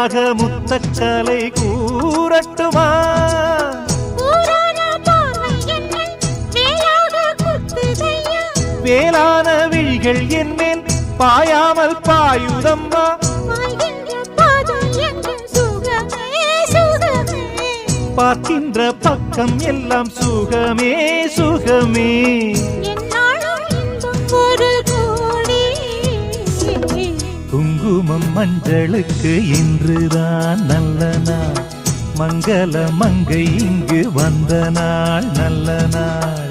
முத்தாக முத்தக்கலை கூறட்டுமா? வேளான விழிகள் என்மேல் பாயாமல் பாயுதம்மா. பார்க்கின்ற பக்கம் எல்லாம் சுகமே சுகமே. குங்குமம் மஞ்சளுக்கு இன்றுதான் நல்ல நாள். மங்கள மங்கை இங்கு வந்த நாள் நல்ல நாள்.